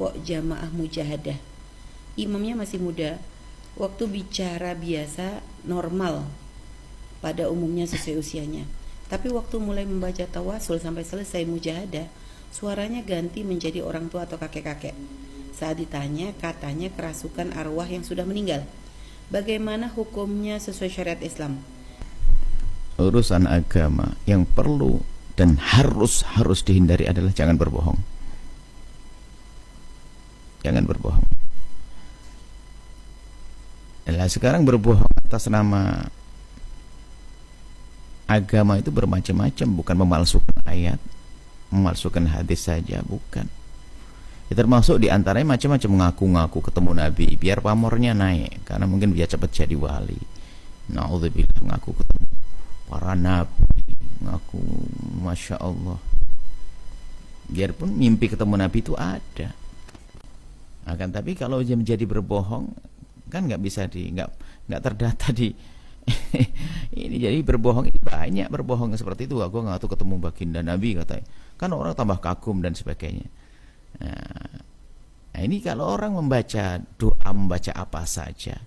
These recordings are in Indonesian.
kelompok jamaah mujahadah. Imamnya masih muda. Waktu bicara biasa normal pada umumnya sesuai usianya. Tapi waktu mulai membaca tawasul sampai selesai mujahadah, suaranya ganti menjadi orang tua atau kakek-kakek. Saat ditanya, katanya kerasukan arwah yang sudah meninggal. Bagaimana hukumnya sesuai syariat Islam? Urusan agama yang perlu dan harus dihindari adalah jangan berbohong. Jangan berbohong. Nah, sekarang berbohong atas nama agama itu bermacam-macam, bukan memalsukan ayat, memalsukan hadis saja, bukan. Ya, termasuk diantaranya macam-macam, mengaku-ngaku ketemu Nabi biar pamornya naik, karena mungkin biar cepat jadi wali. Na'udzubillah, mengaku ketemu para nabi, mengaku masya Allah, biarpun mimpi ketemu Nabi itu ada. Akan tapi kalau dia menjadi berbohong, kan nggak bisa nggak terdata di ini. Jadi berbohong ini banyak, berbohong seperti itu. Aku nggak tahu ketemu baginda Nabi katanya, kan orang tambah kagum dan sebagainya. Nah, ini kalau orang membaca doa, membaca apa saja,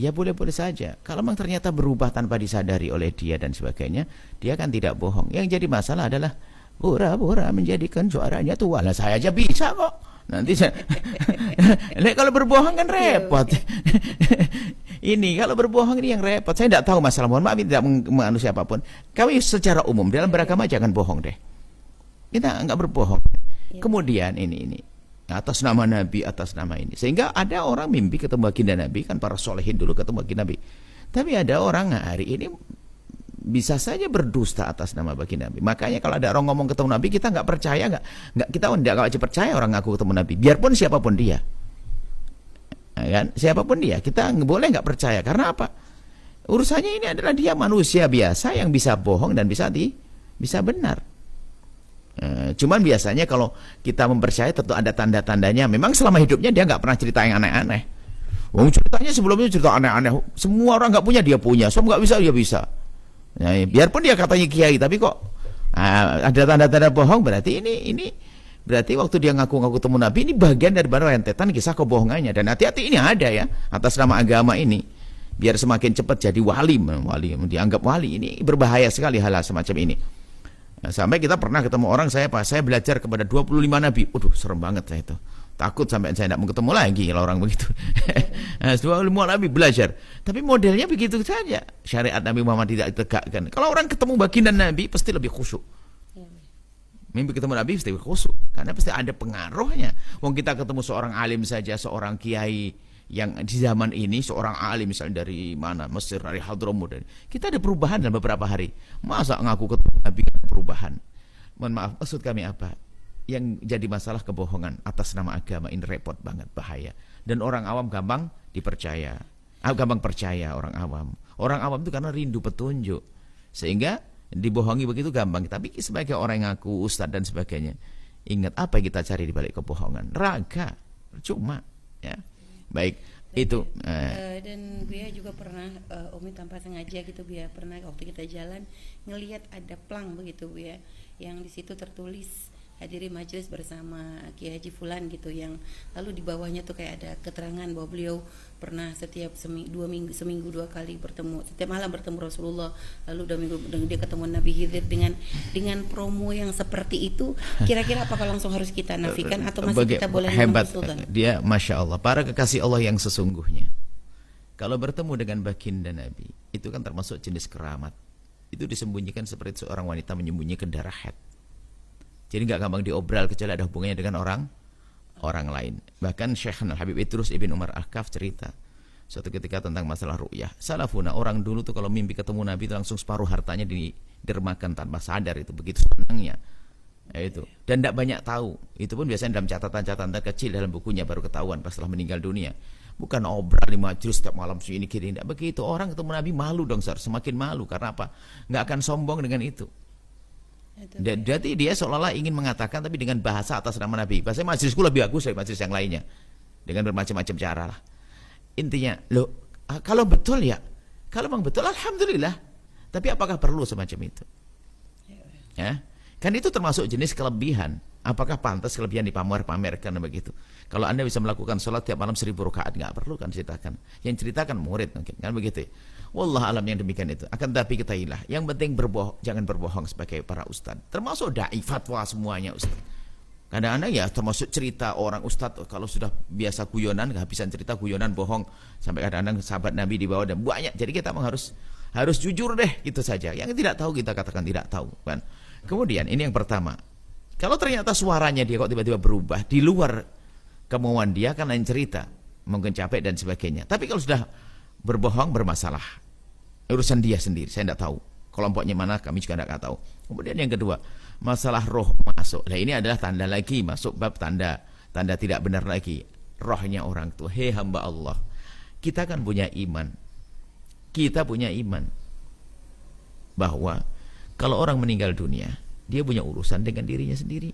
ya boleh-boleh saja. Kalau memang ternyata berubah tanpa disadari oleh dia dan sebagainya, dia kan tidak bohong. Yang jadi masalah adalah pura-pura menjadikan suaranya tua. Lah saya aja bisa kok. Nanti saya kalau berbohong kan repot. Ini kalau berbohong ini yang repot. Saya tidak tahu masalah, mohon maaf, tidak menganu siapapun. Kami secara umum dalam beragama jangan bohong deh. Kita enggak berbohong. Kemudian ini atas nama Nabi, atas nama ini, sehingga ada orang mimpi ketemu baginda Nabi, kan para solehin dulu ketemu baginda Nabi. Tapi ada orang hari ini bisa saja berdusta atas nama baginda Nabi. Makanya kalau ada orang ngomong ketemu Nabi, kita nggak percaya, kita nggak wajib percaya orang ngaku ketemu Nabi, biarpun siapapun dia, kan? Siapapun dia, kita boleh nggak percaya. Karena apa? Urusannya ini adalah dia manusia biasa yang bisa bohong dan bisa benar. Cuman biasanya kalau kita mempercayai tentu ada tanda-tandanya. Memang selama hidupnya dia nggak pernah cerita yang aneh-aneh. Ceritanya sebelumnya cerita aneh-aneh. Semua orang nggak punya, dia punya. Semua nggak bisa, dia bisa. Nah, biarpun dia katanya kiai, tapi kok ada tanda-tanda bohong. Berarti ini berarti waktu dia ngaku-ngaku ketemu Nabi, ini bagian dari rentetan kisah kebohongannya. Dan hati-hati, ini ada ya atas nama agama ini. Biar semakin cepat jadi wali, dianggap wali. Ini berbahaya sekali hal semacam ini. Nah, sampai kita pernah ketemu orang, saya belajar kepada 25 nabi. Waduh, serem banget saya itu. Takut sampai saya tidak mau ketemu lagi kalau orang begitu. 25 nabi belajar. Tapi modelnya begitu saja. Syariat Nabi Muhammad tidak ditegakkan. Kalau orang ketemu baginda Nabi pasti lebih khusyuk. Mimpi ketemu Nabi pasti khusyuk, karena pasti ada pengaruhnya. Wong kita ketemu seorang alim saja, seorang kiai yang di zaman ini, seorang alim misalnya dari mana, Mesir, dari Hadramut, kita ada perubahan dalam beberapa hari. Masa ngaku ketemu Nabi perubahan? Mohon maaf, maksud kami apa? Yang jadi masalah kebohongan atas nama agama ini repot banget, bahaya. Dan orang awam gampang dipercaya, gampang percaya orang awam. Orang awam itu karena rindu petunjuk, sehingga dibohongi begitu gampang. Tapi sebagai orang yang ngaku ustadz dan sebagainya, ingat apa yang kita cari di balik kebohongan? Raga, cuma ya. Baik, itu dan Buya juga pernah Umi tanpa sengaja gitu Buya, pernah waktu kita jalan ngelihat ada plang begitu Buya, yang di situ tertulis hadiri majelis bersama Kiai Haji Fulan gitu, yang lalu di bawahnya tuh kayak ada keterangan bahwa beliau pernah setiap seminggu 2 kali bertemu, setiap malam bertemu Rasulullah, lalu 2 minggu dia ketemu Nabi Khidir. Dengan promo yang seperti itu, kira-kira apakah langsung harus kita nafikan atau masih kita boleh hebat Sultan? Dia, masya Allah, para kekasih Allah yang sesungguhnya kalau bertemu dengan baginda Nabi itu kan termasuk jenis keramat. Itu disembunyikan seperti seorang wanita menyembunyikan darah haid. Jadi nggak gampang diobral kecuali ada hubungannya dengan orang lain. Bahkan Syekh Al-Habib Idrus Ibn Umar Al-Kaf cerita suatu ketika tentang masalah ru'yah. Salafuna, orang dulu tuh kalau mimpi ketemu Nabi itu langsung separuh hartanya didermakan tanpa sadar, itu begitu senangnya. Itu. Dan tidak banyak tahu. Itu pun biasanya dalam catatan-catatan kecil dalam bukunya baru ketahuan pas setelah meninggal dunia. Bukan obral di majelis setiap malam sini kiri, tidak begitu. Orang ketemu Nabi malu dong, semakin malu. Karena apa? Nggak akan sombong dengan itu. Jadi dia seolah-olah ingin mengatakan tapi dengan bahasa atas nama Nabi. Bahasa majelisku lebih bagus dari majelis yang lainnya. Dengan bermacam-macam cara lah. Intinya, kalau betul ya, kalau memang betul alhamdulillah. Tapi apakah perlu semacam itu? Ya. Kan itu termasuk jenis kelebihan. Apakah pantas kelebihan dipamer-pamerkan begitu? Kalau Anda bisa melakukan sholat tiap malam 1000 rakaat, nggak perlu kan ceritakan. Yang ceritakan murid mungkin, kan begitu. Wallah alam yang demikian itu. Akan tapi ketahuilah, yang penting jangan berbohong sebagai para ustadz. Termasuk dai fatwa semuanya ustadz. Kadang-kadang ya termasuk cerita orang ustadz, kalau sudah biasa guyonan, kehabisan cerita guyonan bohong. Sampai kadang-kadang sahabat Nabi dibawa dan banyak. Jadi kita harus jujur deh, gitu saja. Yang tidak tahu kita katakan tidak tahu, kan. Kemudian ini yang pertama. Kalau ternyata suaranya dia kok tiba-tiba berubah di luar kemauan dia, kan lain cerita, mungkin capek dan sebagainya. Tapi kalau sudah berbohong bermasalah, urusan dia sendiri, saya tidak tahu kelompoknya mana, kami juga tidak tahu. Kemudian yang kedua, masalah roh masuk. Nah ini adalah tanda lagi, masuk bab tanda tidak benar lagi, rohnya orang tua. Hei hamba Allah, kita kan punya iman, bahwa kalau orang meninggal dunia, dia punya urusan dengan dirinya sendiri.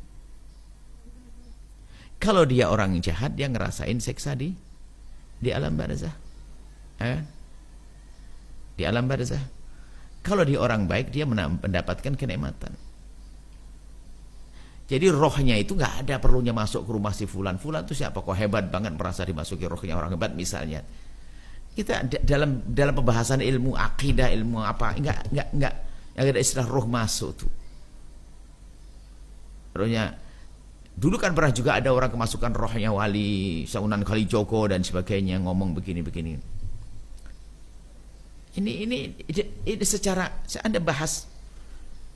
Kalau dia orang jahat, dia ngerasain seksa di alam barzah, di alam barzah. Kalau dia orang baik, dia mendapatkan kenikmatan. Jadi rohnya itu nggak ada perlunya masuk ke rumah si fulan. Fulan itu siapa? Kok hebat banget merasa dimasuki rohnya orang hebat misalnya. Kita dalam pembahasan ilmu akidah, ilmu apa, nggak ada istilah roh masuk tuh. Rohnya. Dulu kan pernah juga ada orang kemasukan rohnya wali Sunan Kalijogo dan sebagainya, ngomong begini-begini. Ini secara Anda bahas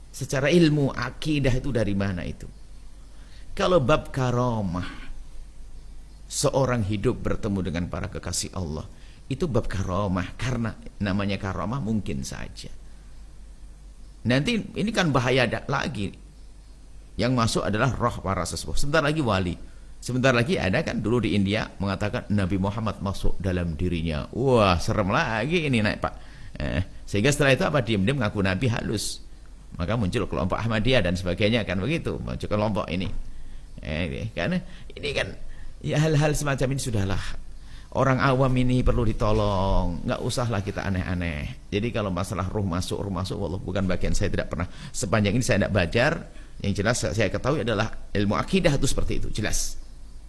secara ilmu akidah itu dari mana itu? Kalau bab karamah, seorang hidup bertemu dengan para kekasih Allah, itu bab karamah, karena namanya karamah mungkin saja. Nanti ini kan bahaya lagi. Yang masuk adalah roh para sesepuh. Sebentar lagi wali. Sebentar lagi ada kan dulu di India mengatakan Nabi Muhammad masuk dalam dirinya. Wah, serem lagi ini naik Pak. Sehingga setelah itu apa? Diam-diam ngaku Nabi halus. Maka muncul kelompok Ahmadiyah dan sebagainya, kan begitu. Muncul kelompok ini. Karena ini kan ya hal-hal semacam ini sudahlah. Orang awam ini perlu ditolong. Nggak usahlah kita aneh-aneh. Jadi kalau masalah ruh masuk, wallah bukan bagian saya, tidak pernah. Sepanjang ini saya tidak belajar. Yang jelas saya ketahui adalah ilmu akidah itu seperti itu, jelas.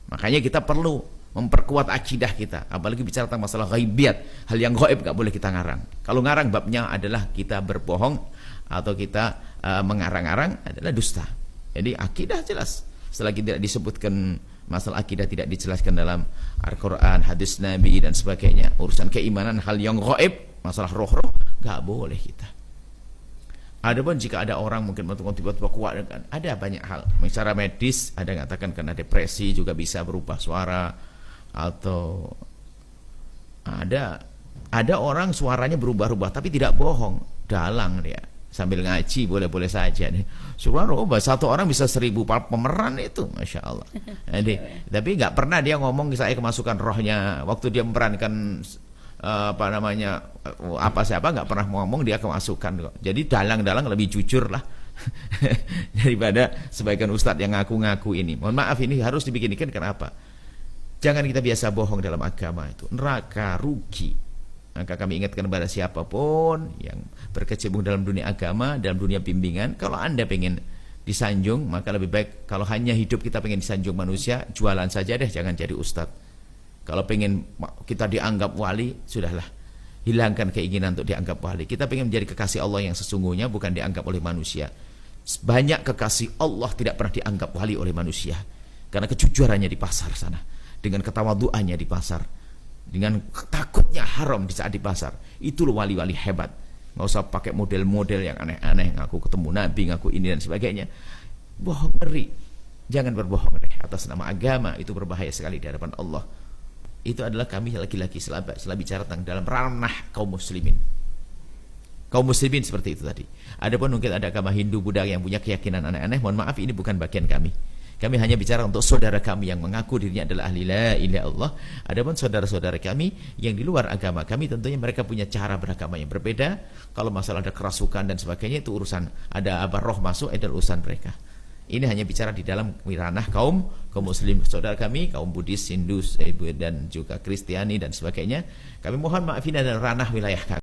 Makanya kita perlu memperkuat akidah kita, apalagi bicara tentang masalah ghaibiat, hal yang gaib gak boleh kita ngarang. Kalau ngarang babnya adalah kita berbohong atau kita mengarang-arang, adalah dusta. Jadi akidah jelas. Selagi tidak disebutkan masalah akidah, tidak dijelaskan dalam Al-Quran, hadis Nabi dan sebagainya, urusan keimanan, hal yang gaib, masalah roh-roh, gak boleh kita. Adapun jika ada orang mungkin tiba-tiba kuat, kan ada banyak hal. Secara medis ada yang katakan karena depresi juga bisa berubah suara, atau ada orang suaranya berubah-ubah tapi tidak bohong, dalang dia sambil ngaji boleh-boleh saja nih. Subhanallah, satu orang bisa 1000 pemeran itu, masya Allah. Jadi, tapi nggak pernah dia ngomong saya kemasukan rohnya waktu dia memerankan siapa nggak pernah ngomong dia kemasukan kok. Jadi dalang-dalang lebih jujur lah daripada sebagian ustadz yang ngaku-ngaku ini. Mohon maaf, ini harus dibikinkan. Kenapa? Jangan kita biasa bohong dalam agama, itu neraka, rugi. Maka kami ingatkan kepada siapapun yang berkecimpung dalam dunia agama, dalam dunia bimbingan, kalau Anda pengen disanjung, maka lebih baik kalau hanya hidup kita pengen disanjung manusia, jualan saja deh, jangan jadi ustadz. Kalau pengen kita dianggap wali, sudahlah, hilangkan keinginan untuk dianggap wali. Kita pengen menjadi kekasih Allah yang sesungguhnya, bukan dianggap oleh manusia. Banyak kekasih Allah tidak pernah dianggap wali oleh manusia, karena kejujurannya di pasar sana, dengan ketawaduannya di pasar, dengan takutnya haram di saat di pasar. Itu loh wali-wali hebat. Nggak usah pakai model-model yang aneh-aneh, ngaku ketemu Nabi, ngaku ini dan sebagainya. Bohong, ngeri. Jangan berbohong deh atas nama agama, itu berbahaya sekali di hadapan Allah. Itu adalah kami lagi-lagi setelah bicara tentang dalam ranah kaum muslimin. Kaum muslimin seperti itu tadi. Adapun mungkin ada agama Hindu, Buddha yang punya keyakinan aneh-aneh, mohon maaf, ini bukan bagian kami. Kami hanya bicara untuk saudara kami yang mengaku dirinya adalah ahli la ilaha illallah. Adapun saudara-saudara kami yang di luar agama kami, tentunya mereka punya cara beragama yang berbeda. Kalau masalah ada kerasukan dan sebagainya, itu urusan, ada roh masuk, itu urusan mereka. Ini hanya bicara di dalam ranah kaum muslim saudara kami, kaum Buddhis, Hindu dan juga Kristiani dan sebagainya. Kami mohon maaf, ini adalah ranah wilayah kami.